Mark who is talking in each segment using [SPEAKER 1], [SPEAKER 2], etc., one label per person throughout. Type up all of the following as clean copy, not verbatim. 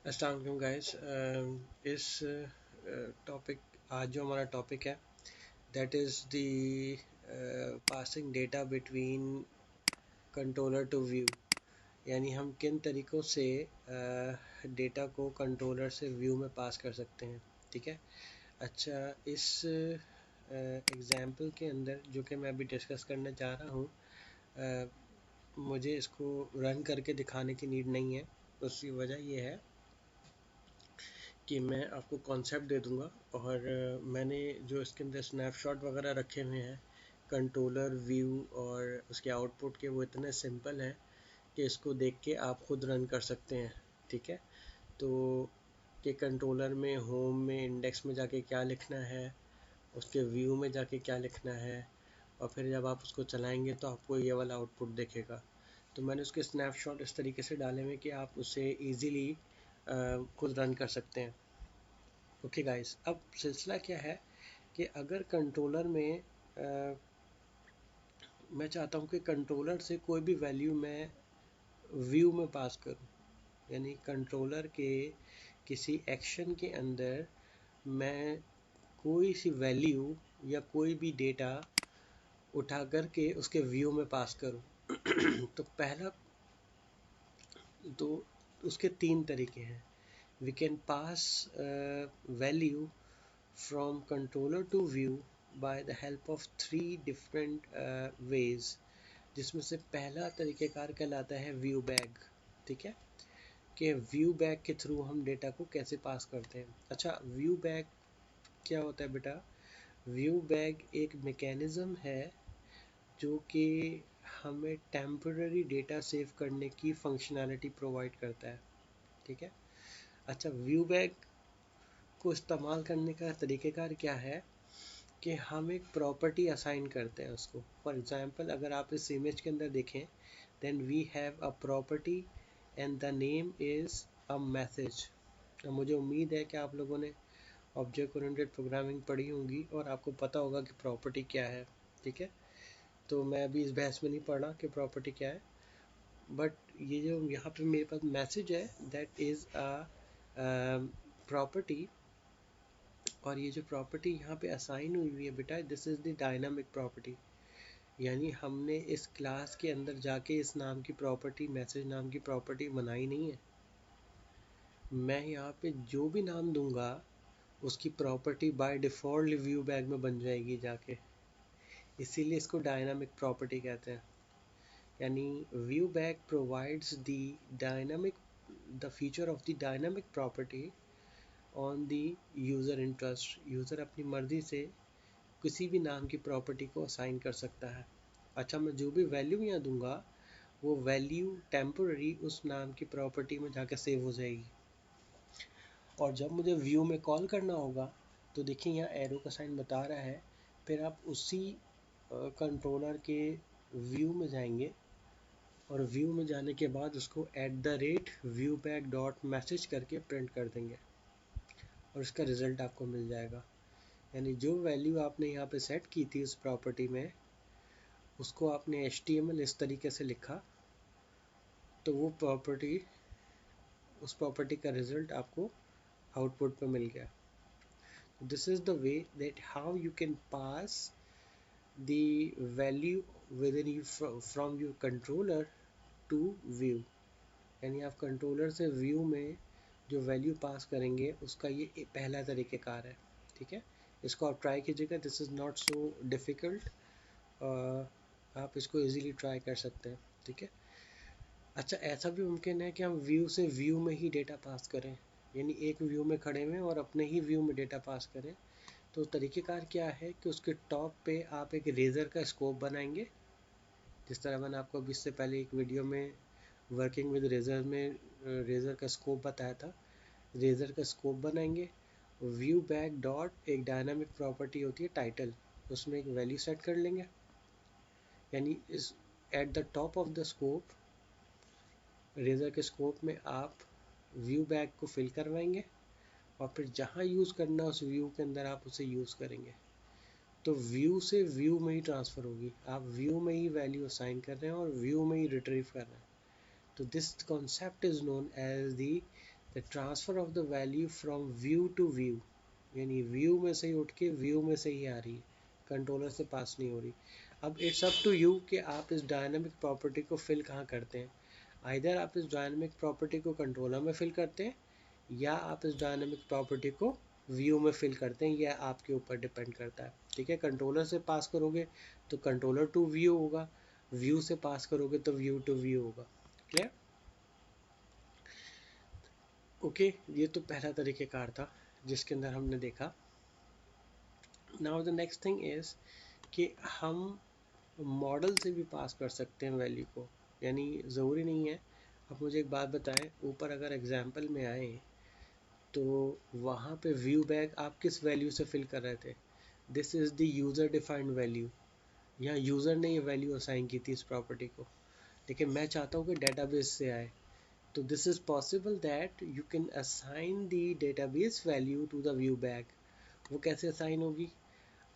[SPEAKER 1] अस्सलाम वालेकुम गाइस। इस टॉपिक आज जो हमारा टॉपिक है that is the passing data between controller to view, यानी हम किन तरीक़ों से डेटा को कंट्रोलर से व्यू में पास कर सकते हैं। ठीक है। अच्छा, इस एग्ज़ाम्पल के अंदर जो कि मैं अभी डिस्कस करने जा रहा हूँ, मुझे इसको रन करके दिखाने की नीड नहीं है। उसकी वजह यह है कि मैं आपको कॉन्सेप्ट दे दूंगा और मैंने जो इसके अंदर स्नैपशॉट वगैरह रखे हुए हैं कंट्रोलर व्यू और उसके आउटपुट के, वो इतने सिंपल हैं कि इसको देख के आप खुद रन कर सकते हैं। ठीक है। तो कि कंट्रोलर में होम में इंडेक्स में जाके क्या लिखना है, उसके व्यू में जाके क्या लिखना है, और फिर जब आप उसको चलाएंगे तो आपको ये वाला आउटपुट दिखेगा। तो मैंने उसके स्नैपशॉट इस तरीके से डाले हुए कि आप उसे ईज़िली खुद रन कर सकते हैं। ओके गाइस, अब सिलसिला क्या है कि अगर कंट्रोलर में मैं चाहता हूँ कि कंट्रोलर से कोई भी वैल्यू मैं व्यू में पास करूँ, यानी कंट्रोलर के किसी एक्शन के अंदर मैं कोई सी वैल्यू या कोई भी डेटा उठा करके उसके व्यू में पास करूँ तो पहला तो उसके तीन तरीके हैं। We can pass value from controller to view by the help of three different ways, जिसमें से पहला तरीक़ेकार कहलाता है व्यू बैग। ठीक है, कि व्यू बैग के थ्रू हम डेटा को कैसे पास करते हैं। अच्छा, व्यू बैग क्या होता है बेटा? व्यू बैग एक मैकेनिज़्म है जो कि हमें टेम्पररी डेटा सेव करने की फंक्शनैलिटी प्रोवाइड करता है। ठीक है। अच्छा, व्यू बैग को इस्तेमाल करने का तरीक़ेकार क्या है कि हम एक प्रॉपर्टी असाइन करते हैं उसको। फॉर एग्ज़ाम्पल, अगर आप इस इमेज के अंदर देखें, then we have a property and the name is a message. मुझे उम्मीद है कि आप लोगों ने ऑब्जेक्ट ओरिएंटेड प्रोग्रामिंग पढ़ी होंगी और आपको पता होगा कि प्रॉपर्टी क्या है। ठीक है। तो मैं अभी इस बहस में नहीं पढ़ रहा कि प्रॉपर्टी क्या है, बट ये जो यहाँ पे मेरे पास मैसेज है दैट इज़ अ प्रॉपर्टी, और ये जो प्रॉपर्टी यहाँ पे असाइन हुई है बेटा, this is the dynamic property. यानी हमने इस क्लास के अंदर जाके इस नाम की प्रॉपर्टी, मैसेज नाम की प्रॉपर्टी बनाई नहीं है। मैं यहाँ पे जो भी नाम दूंगा उसकी property by default view bag में बन जाएगी जाके, इसीलिए इसको डायनामिक प्रॉपर्टी कहते हैं। यानी view bag provides the dynamic the feature of the dynamic property on the user interest. User अपनी मर्ज़ी से किसी भी नाम की प्रॉपर्टी को असाइन कर सकता है। अच्छा, मैं जो भी वैल्यू यहाँ दूंगा वो वैल्यू टेम्पररी उस नाम की प्रॉपर्टी में जाकर सेव हो जाएगी, और जब मुझे व्यू में कॉल करना होगा तो देखिए यहाँ एरो का साइन बता रहा है, फिर आप उसी कंट्रोलर के व्यू में जाएंगे और व्यू में जाने के बाद उसको @व्यू बैग डॉट मैसेज करके प्रिंट कर देंगे और इसका रिज़ल्ट आपको मिल जाएगा। यानी जो वैल्यू आपने यहाँ पे सेट की थी उस प्रॉपर्टी में, उसको आपने HTML इस तरीके से लिखा तो वो प्रॉपर्टी, उस प्रॉपर्टी का रिज़ल्ट आपको आउटपुट पे मिल गया। This is the way that how you can pass the value with in you from your controller to view. यानी आप कंट्रोलर से व्यू में जो वैल्यू पास करेंगे उसका ये पहला तरीक़ेकार है। ठीक है, इसको आप ट्राई कीजिएगा। This is not so difficult, आप इसको इजीली ट्राई कर सकते हैं। ठीक है। अच्छा, ऐसा भी मुमकिन है कि हम व्यू से व्यू में ही डेटा पास करें, यानी एक व्यू में खड़े हुए और अपने ही व्यू में डेटा पास करें। तो तरीक़ेकार क्या है कि उसके टॉप पे आप एक रेज़र का स्कोप बनाएंगे, जिस तरह मैंने आपको अभी इससे पहले एक वीडियो में वर्किंग विद रेज़र में रेज़र का स्कोप बताया था। रेज़र का स्कोप बनाएंगे, व्यू बैग डॉट एक डायनामिक प्रॉपर्टी होती है टाइटल, उसमें एक वैल्यू सेट कर लेंगे। यानी इस at the top of the scope, Razor के स्कोप में आप व्यू बैग को फिल करवाएंगे और फिर जहाँ यूज़ करना उस व्यू के अंदर आप उसे यूज़ करेंगे। तो व्यू से व्यू में ही ट्रांसफ़र होगी, आप व्यू में ही वैल्यू असाइन कर रहे हैं और व्यू में ही रिट्रीव कर रहे हैं। तो this concept is known as the the transfer of the value from view to view, यानी व्यू में से ही उठ के व्यू में से ही आ रही है, कंट्रोलर से पास नहीं हो रही। अब इट्स अप टू यू कि आप इस डायनामिक प्रॉपर्टी को फिल कहाँ करते हैं। आइदर आप इस डायनामिक प्रॉपर्टी को कंट्रोलर में फिल करते हैं या आप इस डायनामिक प्रॉपर्टी को व्यू में फिल करते हैं, यह आपके ऊपर डिपेंड करता है। ठीक है, कंट्रोलर से पास करोगे तो कंट्रोलर टू व्यू होगा, व्यू से पास करोगे तो व्यू टू व्यू होगा। क्लियर? ओके, ये तो पहला तरीक़ेकार था जिसके अंदर हमने देखा। Now the next thing is कि हम मॉडल से भी पास कर सकते हैं वैल्यू को, यानी ज़रूरी नहीं है। अब मुझे एक बात बताएं, ऊपर अगर एग्जांपल में आए तो वहाँ पे व्यू बैक आप किस वैल्यू से फिल कर रहे थे? This is the user defined value, यहाँ यूज़र ने ये वैल्यू असाइन की थी इस प्रॉपर्टी को, लेकिन मैं चाहता हूँ कि डेटाबेस से आए। तो this is possible that you can assign the database value to the view back. वो कैसे असाइन होगी?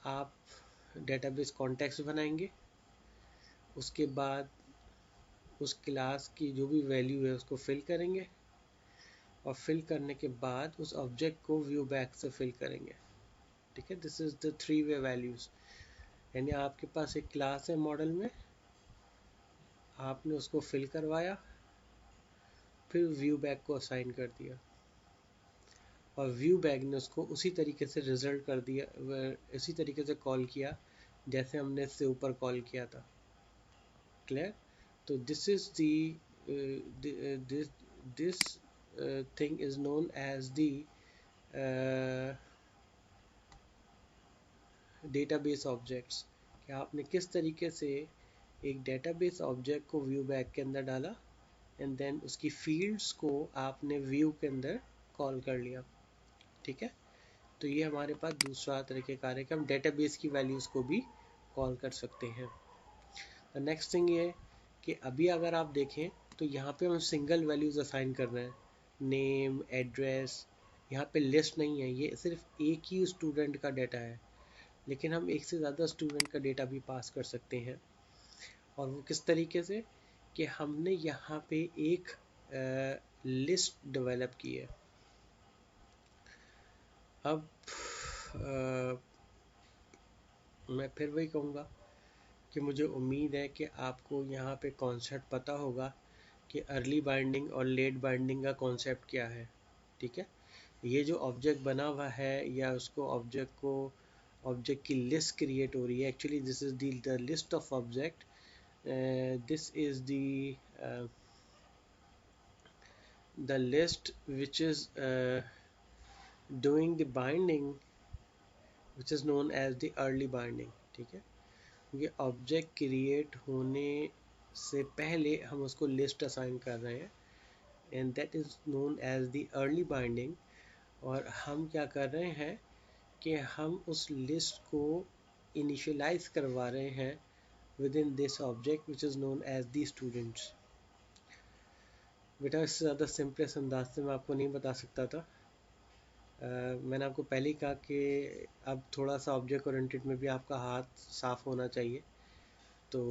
[SPEAKER 1] आप डेटाबेस कॉन्टेक्स्ट बनाएंगे, उसके बाद उस क्लास की जो भी वैल्यू है उसको फिल करेंगे और फिल करने के बाद उस ऑब्जेक्ट को व्यू बैक से फिल करेंगे। ठीक है, this is the three way values. यानी आपके पास एक क्लास है मॉडल में, आपने उसको फिल करवाया, फिर व्यू बैक को असाइन कर दिया और व्यू बैक ने उसको उसी तरीके से रिजल्ट कर दिया, इसी तरीके से कॉल किया जैसे हमने इससे ऊपर कॉल किया था। क्लियर? तो this is this thing is known as the database objects, कि आपने किस तरीके से एक डेटाबेस ऑब्जेक्ट को व्यू बैक के अंदर डाला एंड देन उसकी फील्ड्स को आपने व्यू के अंदर कॉल कर लिया। ठीक है, तो ये हमारे पास दूसरा तरीक़ेकार है कि हम डेटाबेस की वैल्यूज़ को भी कॉल कर सकते हैं। द नेक्स्ट थिंग ये कि अभी अगर आप देखें तो यहाँ पे हम सिंगल वैल्यूज़ असाइन कर रहे हैं, नेम, एड्रेस। यहाँ पे लिस्ट नहीं है, ये सिर्फ एक ही स्टूडेंट का डाटा है, लेकिन हम एक से ज़्यादा स्टूडेंट का डेटा भी पास कर सकते हैं। और वो किस तरीके से कि हमने यहाँ पे एक लिस्ट डेवलप की है। अब मैं फिर वही कहूँगा कि मुझे उम्मीद है कि आपको यहाँ पे कॉन्सेप्ट पता होगा कि अर्ली बाइंडिंग और लेट बाइंडिंग का कॉन्सेप्ट क्या है। ठीक है, ये जो ऑब्जेक्ट बना हुआ है या उसको ऑब्जेक्ट की लिस्ट क्रिएट हो रही है, actually this is the list of object, this is the list which is doing the binding, which is known as the early binding। ठीक है, ये ऑब्जेक्ट क्रिएट होने से पहले हम उसको लिस्ट असाइन कर रहे हैं and that is known as the early binding. और हम क्या कर रहे हैं कि हम उस लिस्ट को इनिशियलाइज करवा रहे हैं within this object which is known as the students। बेटा इससे ज़्यादा सिंपलेस्ट अंदाज से मैं आपको नहीं बता सकता था। मैंने आपको पहले ही कहा कि अब थोड़ा सा ऑब्जेक्ट ओरिएंटेड में भी आपका हाथ साफ होना चाहिए। तो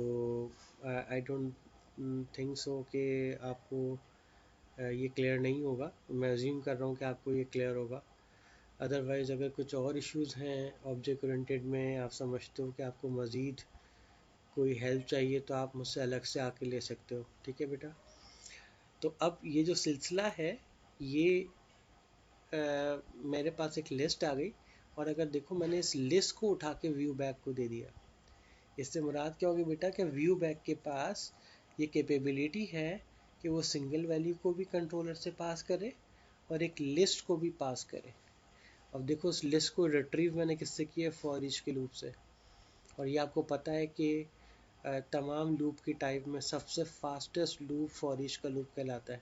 [SPEAKER 1] आई डोंट थिंक सो कि आपको ये क्लियर नहीं होगा। मैं अज्यूम कर रहा हूँ कि आपको ये क्लियर होगा। अदरवाइज़ अगर कुछ और इश्यूज़ हैं ऑब्जेक्ट ओरिएंटेड में, आप समझते हो कि आपको मज़ीद कोई हेल्प चाहिए, तो आप मुझसे अलग से आके ले सकते हो। ठीक है बेटा, तो अब ये जो सिलसिला है ये मेरे पास एक लिस्ट आ गई और अगर देखो मैंने इस लिस्ट को उठा के व्यू बैक को दे दिया। इससे मुराद क्या होगी बेटा कि व्यू बैक के पास ये कैपेबिलिटी है कि वो सिंगल वैल्यू को भी कंट्रोलर से पास करे और एक लिस्ट को भी पास करे। अब देखो उस लिस्ट को रिट्रीव मैंने किससे किया? फॉर ईच के लूप से। और ये आपको पता है कि तमाम लूप की टाइप में सबसे फास्टेस्ट लूप फॉर ईच का लूप कहलाता है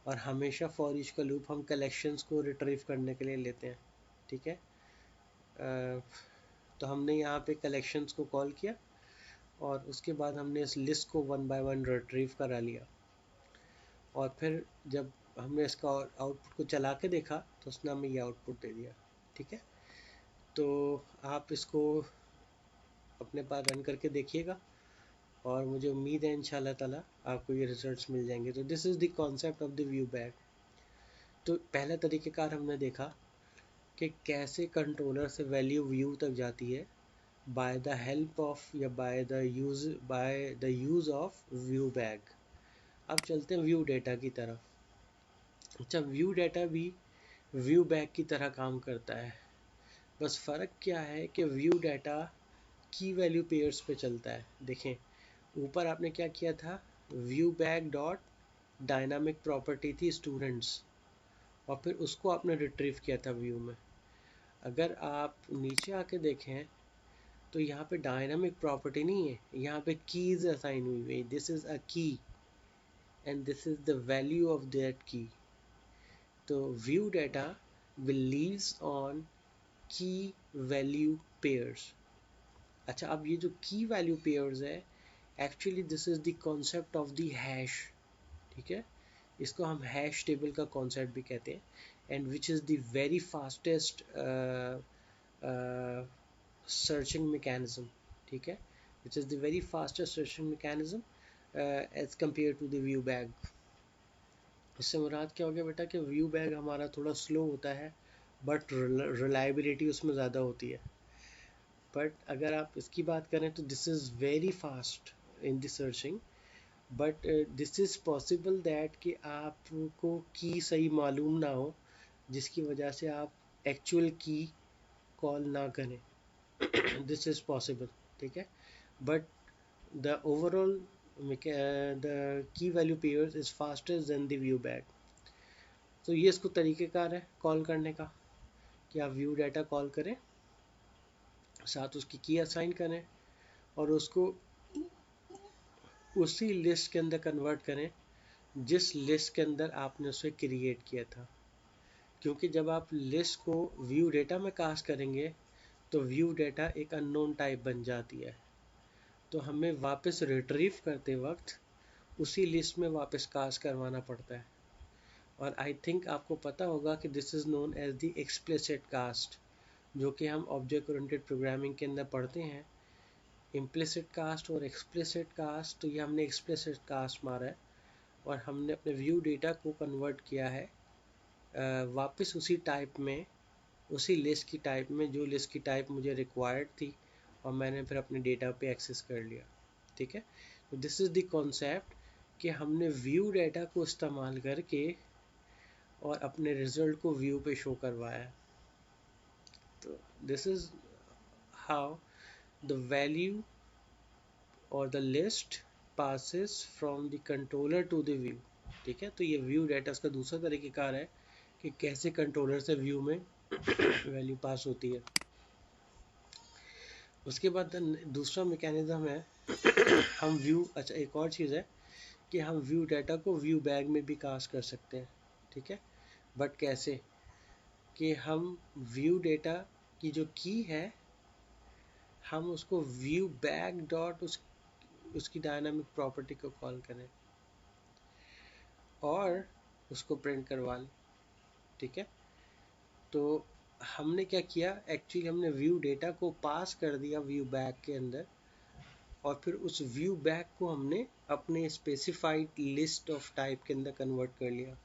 [SPEAKER 1] और हमेशा फॉर ईच का लूप हम कलेक्शंस को रिट्रीव करने के लिए लेते हैं। ठीक है, तो हमने यहाँ पे कलेक्शंस को कॉल किया और उसके बाद हमने इस लिस्ट को वन बाय वन रिट्रीव करा लिया और फिर जब हमने इसका आउटपुट को चला के देखा तो उसने हमें ये आउटपुट दे दिया। ठीक है, तो आप इसको अपने पास रन करके देखिएगा और मुझे उम्मीद है इंशाल्लाह ताला आपको ये रिजल्ट्स मिल जाएंगे। तो this is the concept of the view back. तो पहला तरीक़ेकार हमने देखा कि कैसे कंट्रोलर से वैल्यू व्यू तक जाती है बाय द हेल्प ऑफ या by the use of view bag. अब चलते हैं व्यू डेटा की तरफ। अच्छा, व्यू डेटा भी व्यू बैग की तरह काम करता है, बस फ़र्क क्या है कि व्यू डाटा की वैल्यू पेयर्स पे चलता है। देखें ऊपर आपने क्या किया था, view bag dot dynamic property थी स्टूडेंट्स, और फिर उसको आपने रिट्रीव किया था व्यू में। अगर आप नीचे आके देखें तो यहाँ पे डायनामिक प्रॉपर्टी नहीं है, यहाँ पे कीज असाइन हुई है। दिस इज़ अ की and this is the value of that की। तो view data will leaves on की वैल्यू पेयर्स। अच्छा, अब ये जो की वैल्यू पेयर्स है, actually this is the concept of the hash. ठीक है, इसको हम हैश टेबल का कॉन्सेप्ट भी कहते हैं, and which is the very fastest searching mechanism. ठीक है, which is the very fastest searching mechanism as compare to the view bag. इससे मुराद क्या हो गया बेटा कि व्यू बैग हमारा थोड़ा स्लो होता है, बट रिलायबिलिटी उसमें ज़्यादा होती है। बट अगर आप इसकी बात करें तो this is very fast in the searching, but this is possible that कि आपको की सही मालूम ना हो, जिसकी वजह से आप एक्चुअल की कॉल ना करें। This is possible. ठीक है, but the overall the key value pairs is faster than the view bag. तो ये इसको तरीक़ेकार है कॉल करने का कि आप व्यू डाटा कॉल करें, साथ उसकी की असाइन करें, और उसको उसी लिस्ट के अंदर कन्वर्ट करें जिस लिस्ट के अंदर आपने उसे क्रिएट किया था। क्योंकि जब आप लिस्ट को व्यू डेटा में कास्ट करेंगे तो व्यू डेटा एक अननोन टाइप बन जाती है, तो हमें वापस रिट्रीव करते वक्त उसी लिस्ट में वापस कास्ट करवाना पड़ता है। और आई थिंक आपको पता होगा कि this is known as the explicit cast, जो कि हम ऑब्जेक्ट ओरिएंटेड प्रोग्रामिंग के अंदर पढ़ते हैं। इम्प्लिसिट कास्ट और एक्सप्लिसिट कास्ट, तो ये हमने एक्सप्लिसिट कास्ट मारा है और हमने अपने व्यू डेटा को कन्वर्ट किया है वापस उसी टाइप में, उसी लिस्ट की टाइप में जो लिस्ट की टाइप मुझे रिक्वायर्ड थी, और मैंने फिर अपने डेटा पे एक्सेस कर लिया। ठीक है, तो दिस इज़ द कॉन्सेप्ट कि हमने व्यू डेटा को इस्तेमाल करके और अपने रिज़ल्ट को व्यू पे शो करवाया। तो this is how the value और the list passes from the controller to the view। ठीक है, तो ये व्यू डेटा का दूसरा तरीक़ेकार है कि कैसे कंट्रोलर से व्यू में वैल्यू पास होती है। उसके बाद दूसरा मैकेनिज्म है हम व्यू, अच्छा एक और चीज़ है कि हम व्यू डेटा को व्यू बैग में भी कास्ट कर सकते हैं। ठीक है, बट कैसे कि हम व्यू डेटा की जो की है हम उसको व्यू बैग डॉट उसकी डायनामिक प्रॉपर्टी को कॉल करें और उसको प्रिंट करवा लें। ठीक है, तो हमने क्या किया, एक्चुअली हमने व्यू डेटा को पास कर दिया व्यू बैग के अंदर, और फिर उस व्यू बैग को हमने अपने स्पेसिफाइड लिस्ट ऑफ टाइप के अंदर कन्वर्ट कर लिया।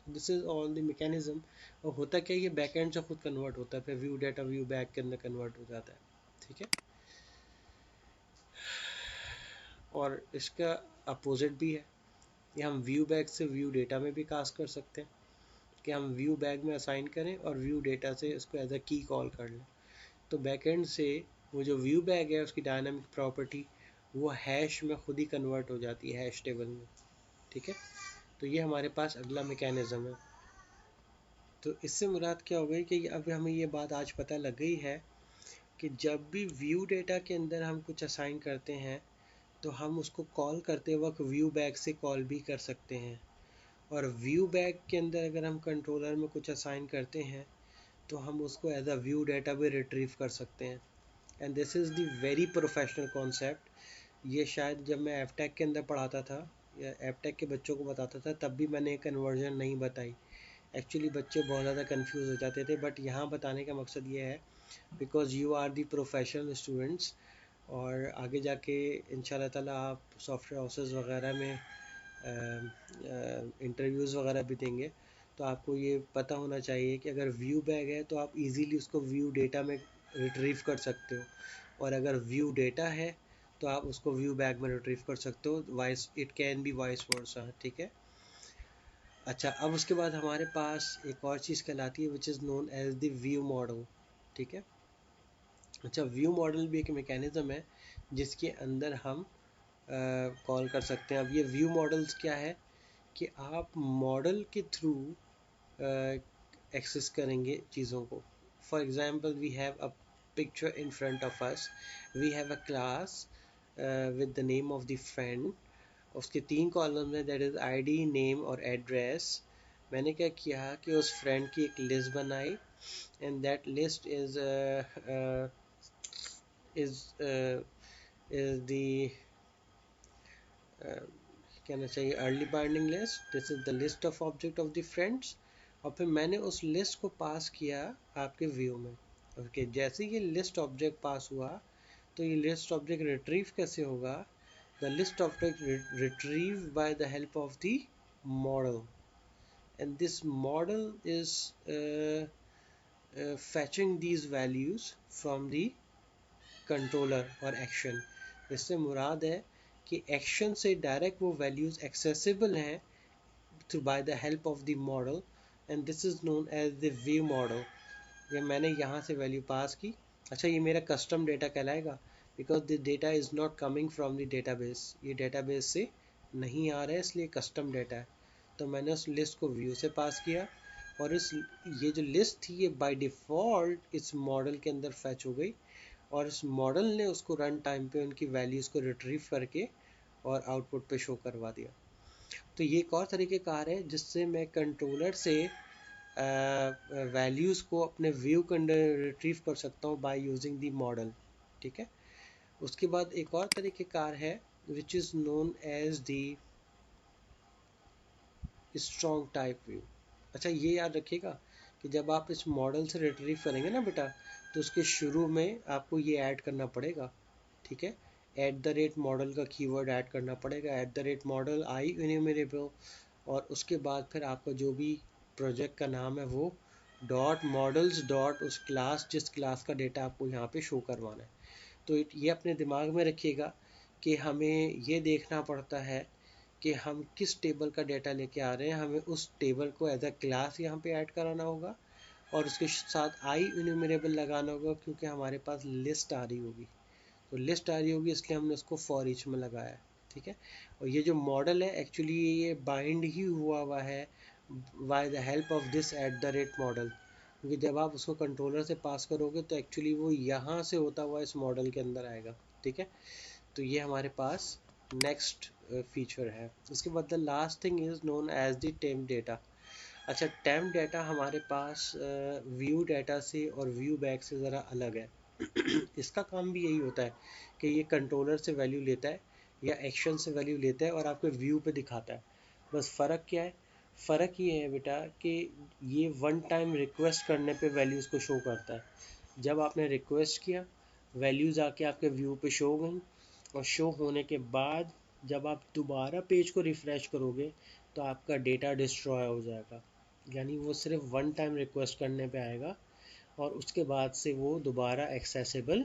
[SPEAKER 1] This is all the mechanism. और होता क्या है, ये बैकएंड से खुद कन्वर्ट होता है, फिर व्यू डाटा व्यू बैग के अंदर कन्वर्ट हो जाता है। ठीक है, और इसका अपोजिट भी है, ये हम व्यू बैग से व्यू डेटा में भी कास्ट कर सकते हैं कि हम व्यू बैग में असाइन करें और व्यू डेटा से इसको एज अ की कॉल कर लें। तो बैकएंड से वो जो व्यू बैग है उसकी डायनामिक प्रॉपर्टी वो हैश में खुद ही कन्वर्ट हो जाती है, हैश टेबल में। ठीक है, तो ये हमारे पास अगला मैकेनिज़्म है। तो इससे मुराद क्या हो गई कि अब हमें ये बात आज पता लग गई है कि जब भी व्यू डेटा के अंदर हम कुछ असाइन करते हैं तो हम उसको कॉल करते वक्त व्यू बैग से कॉल भी कर सकते हैं, और व्यू बैग के अंदर अगर हम कंट्रोलर में कुछ असाइन करते हैं तो हम उसको एज अ व्यू डेटा भी रिट्रीव कर सकते हैं। And this is the very professional concept. ये शायद जब मैं एफटेक के अंदर पढ़ाता था या एफटेक के बच्चों को बताता था तब भी मैंने कन्वर्जन नहीं बताई। एक्चुअली बच्चे बहुत ज़्यादा कंफ्यूज हो जाते थे, बट यहाँ बताने का मकसद ये है because you are the professional students, और आगे जाके इंशाल्लाह ताला आप सॉफ्टवेयर हाउसेस वगैरह में इंटरव्यूज़ वगैरह भी देंगे, तो आपको ये पता होना चाहिए कि अगर व्यू बैग है तो आप इजीली उसको व्यू डेटा में रिट्रीव कर सकते हो, और अगर व्यू डेटा है तो आप उसको व्यू बैग में रिट्रीव कर सकते हो, vice it can be vice versa, ठीक है। अच्छा, अब उसके बाद हमारे पास एक और चीज़ कहलाती है which is known as the view model, ठीक है। अच्छा, व्यू मॉडल भी एक मैकेनिज्म है जिसके अंदर हम कॉल कर सकते हैं। अब ये व्यू मॉडल्स क्या है कि आप मॉडल के थ्रू एक्सेस करेंगे चीज़ों को। For example we have a picture in front of us, we have a class with the name of the friend, उसके 3 कॉलम हैं, दैट इज़ आईडी, नेम और एड्रेस। मैंने क्या किया कि उस फ्रेंड की एक लिस्ट बनाई, and that list is the कहना चाहिए early binding list, this is the list of object of the friends. और फिर मैंने उस लिस्ट को पास किया आपके व्यू में। ओके, जैसे ये लिस्ट ऑब्जेक्ट पास हुआ तो ये लिस्ट ऑब्जेक्ट रिट्रीव कैसे होगा? The list object retrieve bye the help of the model, and this model is fetching these values from the controller or action। इससे मुराद है कि एक्शन से डायरेक्ट वो वैल्यूज एक्सेसिबल हैं through by the help of the model, and this is known as the view model. ये मैंने यहाँ से वैल्यू पास की। अच्छा, ये मेरा कस्टम डेटा कहलाएगा because the data is not coming from the database, ये डेटाबेस से नहीं आ रहा है, इसलिए कस्टम डेटा है। तो मैंने उस लिस्ट को व्यू से पास किया, और ये जो लिस्ट थी ये बाय डिफ़ॉल्ट इस मॉडल के अंदर फैच हो गई, और इस मॉडल ने उसको रन टाइम पे उनकी वैल्यूज़ को रिट्रीव करके और आउटपुट पे शो करवा दिया। तो ये एक और तरीक़ेकार है जिससे मैं कंट्रोलर से वैल्यूज़ को अपने व्यू के अंदर रिट्रीव कर सकता हूँ बाय यूजिंग द मॉडल, ठीक है। उसके बाद एक और तरीक़ेकार है which is known as the strong type view. अच्छा, ये याद रखिएगा कि जब आप इस मॉडल से रिट्रीव करेंगे ना बेटा, तो उसके शुरू में आपको ये ऐड करना पड़ेगा, ठीक है। एट द रेट मॉडल का कीवर्ड ऐड करना पड़ेगा, at the rate model I enumerable, और उसके बाद फिर आपका जो भी प्रोजेक्ट का नाम है वो डॉट मॉडल्स डॉट उस क्लास जिस क्लास का डेटा आपको यहाँ पे शो करवाना है। तो ये अपने दिमाग में रखिएगा कि हमें ये देखना पड़ता है कि हम किस टेबल का डेटा लेके आ रहे हैं, हमें उस टेबल को एज अ क्लास यहाँ पे ऐड कराना होगा, और उसके साथ आई इन्यूमरेबल लगाना होगा क्योंकि हमारे पास लिस्ट आ रही होगी। तो लिस्ट आ रही होगी इसलिए हमने उसको फॉर ईच में लगाया है, ठीक है। और ये जो मॉडल है एक्चुअली ये बाइंड ही हुआ है bye the help of this eight the rate model, क्योंकि जब आप उसको कंट्रोलर से पास करोगे तो एक्चुअली वो यहाँ से होता हुआ इस मॉडल के अंदर आएगा, ठीक है। तो ये हमारे पास नेक्स्ट फीचर है। उसके बाद the last thing is known as the temp data. अच्छा, टेम्प डेटा हमारे पास व्यू डेटा से और व्यू बैक से ज़रा अलग है। इसका काम भी यही होता है कि ये कंट्रोलर से वैल्यू लेता है या एक्शन से वैल्यू लेता है और आपके व्यू पे दिखाता है। बस फ़र्क क्या है? फ़र्क ये है बेटा कि ये वन टाइम रिक्वेस्ट करने पे वैल्यूज़ को शो करता है। जब आपने रिक्वेस्ट किया, वैल्यूज़ आके आपके व्यू पे शो हो गई, और शो होने के बाद जब आप दोबारा पेज को रिफ़्रेश करोगे तो आपका डेटा डिस्ट्रॉय हो जाएगा। यानी वो सिर्फ वन टाइम रिक्वेस्ट करने पे आएगा और उसके बाद से वो दोबारा एक्सेसिबल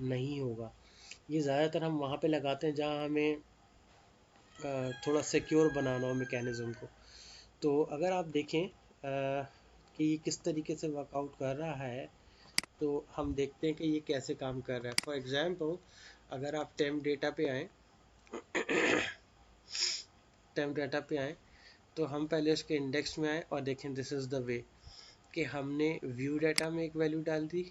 [SPEAKER 1] नहीं होगा। ये ज़्यादातर हम वहाँ पे लगाते हैं जहाँ हमें थोड़ा सिक्योर बनाना हो मैकेनिज़्म को। तो अगर आप देखें कि ये किस तरीके से वर्कआउट कर रहा है, तो हम देखते हैं कि ये कैसे काम कर रहा है। फॉर एग्ज़ाम्पल, अगर आप टेम्प डेटा पे आएँ टेम्प डेटा पे आएँ तो हम पहले उसके इंडेक्स में आए और देखें दिस इज़ द वे कि हमने व्यू डाटा में एक वैल्यू डाल दी,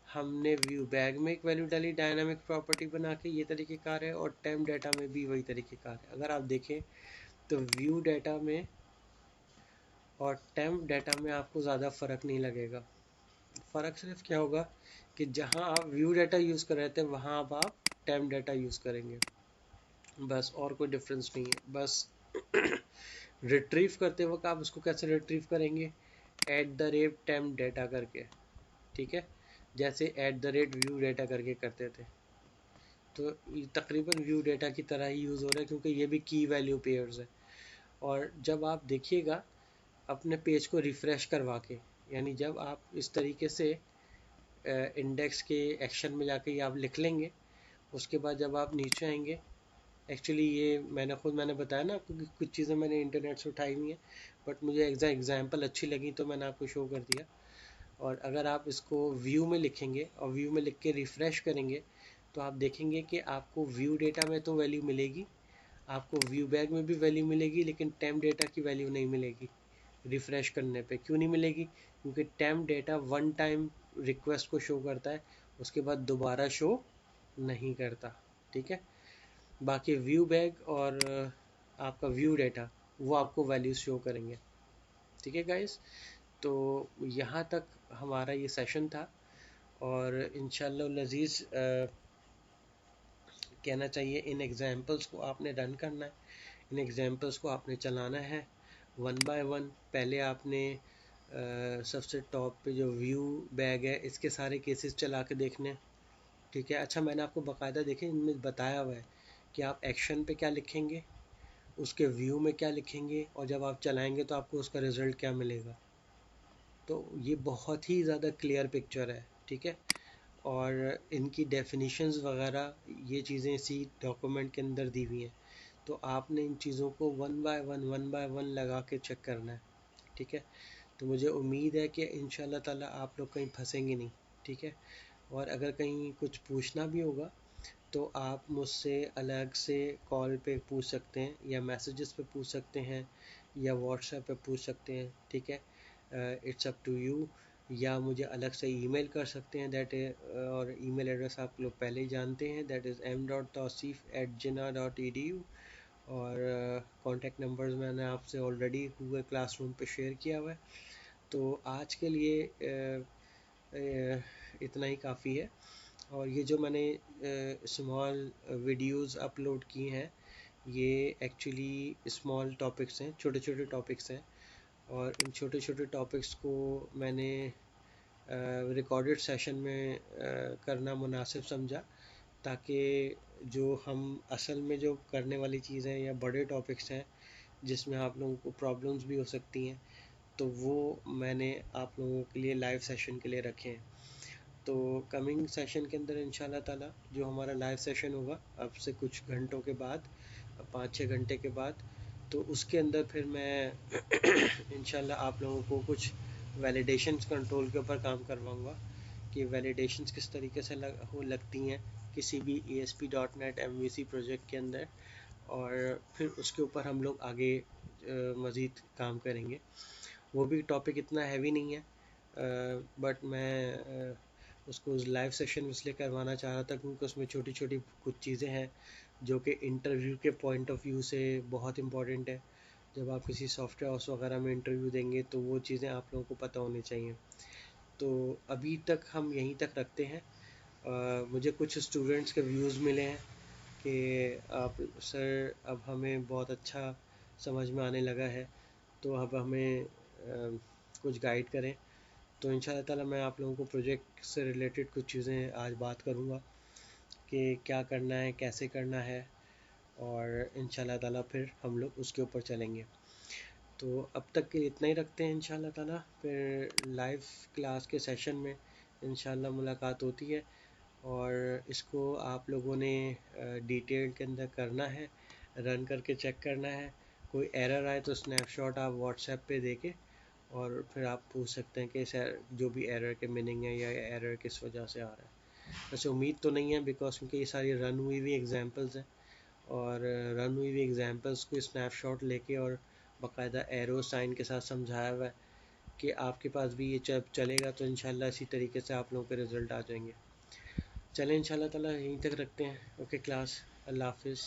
[SPEAKER 1] हमने व्यू बैग में एक वैल्यू डाली डायनामिक प्रॉपर्टी बना के, ये तरीक़ेकार है, और टेम्प डाटा में भी वही तरीक़ेकार है। अगर आप देखें तो व्यू डाटा में और टेम्प डाटा में आपको ज़्यादा फ़र्क नहीं लगेगा। फ़र्क सिर्फ क्या होगा कि जहाँ आप व्यू डाटा यूज़ कर रहे थे वहाँ अब आप टेम्प डाटा यूज़ करेंगे, बस, और कोई डिफरेंस नहीं है। बस रिट्रीव करते वक्त आप उसको कैसे रिट्रीव करेंगे? Eight the rate temp data करके, ठीक है, जैसे eight the rate view data करके करते थे। तो तकरीबन व्यू डाटा की तरह ही यूज़ हो रहा है क्योंकि ये भी की वैल्यू पेयर्स है। और जब आप देखिएगा अपने पेज को रिफ़्रेश करवा के, यानी जब आप इस तरीके से इंडेक्स के एक्शन में जाके ये आप लिख लेंगे, उसके बाद जब आप नीचे आएंगे, एक्चुअली ये मैंने बताया ना आपको कि कुछ चीज़ें मैंने इंटरनेट से उठाई हुई हैं, बट मुझे एग्जाम्पल अच्छी लगी तो मैंने आपको शो कर दिया। और अगर आप इसको व्यू में लिखेंगे और व्यू में लिख के रिफ़्रेश करेंगे, तो आप देखेंगे कि आपको व्यू डेटा में तो वैल्यू मिलेगी, आपको व्यू बैग में भी वैल्यू मिलेगी, लेकिन टेम्प डेटा की वैल्यू नहीं मिलेगी रिफ़्रेश करने पे। क्यों नहीं मिलेगी? क्योंकि temp data one time request को शो करता है, उसके बाद दोबारा शो नहीं करता। ठीक है, बाकी व्यू बैग और आपका व्यू डेटा वो आपको वैल्यूज शो करेंगे। ठीक है गाइस, तो यहाँ तक हमारा ये सेशन था, और इंशाल्लाह लजीज कहना चाहिए इन एग्जाम्पल्स को आपने रन करना है, इन एग्जाम्पल्स को आपने चलाना है वन बाय वन। पहले आपने सबसे टॉप पे जो व्यू बैग है इसके सारे केसेस चला के देखने। ठीक है, अच्छा मैंने आपको बाकायदा देखें इनमें बताया हुआ है कि आप एक्शन पे क्या लिखेंगे, उसके व्यू में क्या लिखेंगे, और जब आप चलाएंगे तो आपको उसका रिज़ल्ट क्या मिलेगा। तो ये बहुत ही ज़्यादा क्लियर पिक्चर है। ठीक है, और इनकी डेफिनेशंस वगैरह ये चीज़ें इसी डॉक्यूमेंट के अंदर दी हुई हैं, तो आपने इन चीज़ों को वन बाय वन लगा के चेक करना है। ठीक है, तो मुझे उम्मीद है कि इंशाल्लाह ताला आप लोग कहीं फंसेंगे नहीं। ठीक है, और अगर कहीं कुछ पूछना भी होगा तो आप मुझसे अलग से कॉल पे पूछ सकते हैं, या मैसेजेस पे पूछ सकते हैं, या व्हाट्सएप पे पूछ सकते हैं। ठीक है, इट्स अप टू यू। या मुझे अलग से ईमेल कर सकते हैं, और ईमेल एड्रेस आप लोग पहले ही जानते हैं, दैट इज़ m.tawsif@jinnah.edu। और कॉन्टैक्ट नंबर्स मैंने आपसे ऑलरेडी गूगल क्लासरूम पे शेयर किया हुआ है। तो आज के लिए इतना ही काफ़ी है। और ये जो मैंने स्मॉल वीडियोस अपलोड की हैं, ये एक्चुअली स्मॉल टॉपिक्स हैं, छोटे छोटे टॉपिक्स हैं, और इन छोटे छोटे टॉपिक्स को मैंने रिकॉर्डेड सेशन में करना मुनासिब समझा, ताकि जो हम असल में जो करने वाली चीज़ें या बड़े टॉपिक्स हैं जिसमें आप लोगों को प्रॉब्लम्स भी हो सकती हैं, तो वो मैंने आप लोगों के लिए लाइव सेशन के लिए रखे हैं। तो कमिंग सेशन के अंदर इंशाल्लाह ताला जो हमारा लाइव सेशन होगा अब से कुछ घंटों के बाद, 5-6 घंटे के बाद, तो उसके अंदर फिर मैं इंशाल्लाह आप लोगों को कुछ वैलिडेशन कंट्रोल के ऊपर काम करवाऊँगा कि वैलिडेशंस किस तरीके से लगती हैं किसी भी ASP.NET MVC प्रोजेक्ट के अंदर, और फिर उसके ऊपर हम लोग आगे मज़ीद काम करेंगे। वो भी टॉपिक इतना हैवी नहीं है, बट मैं उसको लाइव सेशन इसलिए करवाना चाह रहा था क्योंकि उसमें छोटी छोटी कुछ चीज़ें हैं जो कि इंटरव्यू के पॉइंट ऑफ व्यू से बहुत इम्पॉर्टेंट है। जब आप किसी सॉफ्टवेयर हाउस वगैरह में इंटरव्यू देंगे तो वो चीज़ें आप लोगों को पता होनी चाहिए। तो अभी तक हम यहीं तक रखते हैं। मुझे कुछ स्टूडेंट्स के व्यूज़ मिले हैं कि आप सर अब हमें बहुत अच्छा समझ में आने लगा है, तो अब हमें कुछ गाइड करें। तो इंशाल्लाह ताला मैं आप लोगों को प्रोजेक्ट से रिलेटेड कुछ चीज़ें आज बात करूँगा कि क्या करना है, कैसे करना है, और इंशाल्लाह ताला फिर हम लोग उसके ऊपर चलेंगे। तो अब तक के इतना ही रखते हैं इंशाल्लाह ताला, फिर लाइव क्लास के सेशन में इंशाल्लाह मुलाकात होती है। और इसको आप लोगों ने डिटेल के अंदर करना है, रन करके चेक करना है। कोई एरर आए तो स्नैपशॉट आप व्हाट्सएप पे देके और फिर आप पूछ सकते हैं कि सर जो भी एरर के मीनिंग है या एरर किस वजह से आ रहा है। वैसे उम्मीद तो नहीं है बिकॉज क्योंकि ये सारी रन हुई हुई एग्जांपल्स हैं, और रन हुई हुई एग्जांपल्स को स्नैपशॉट लेके और बाकायदा एरो साइन के साथ समझाया हुआ है कि आपके पास भी ये चलेगा, तो इंशाल्लाह इसी तरीके से आप लोगों के रिज़ल्ट आ जाएंगे। चलें इंशाल्लाह ताला यहीं तक रखते हैं। ओके क्लास, अल्लाह हाफिज़।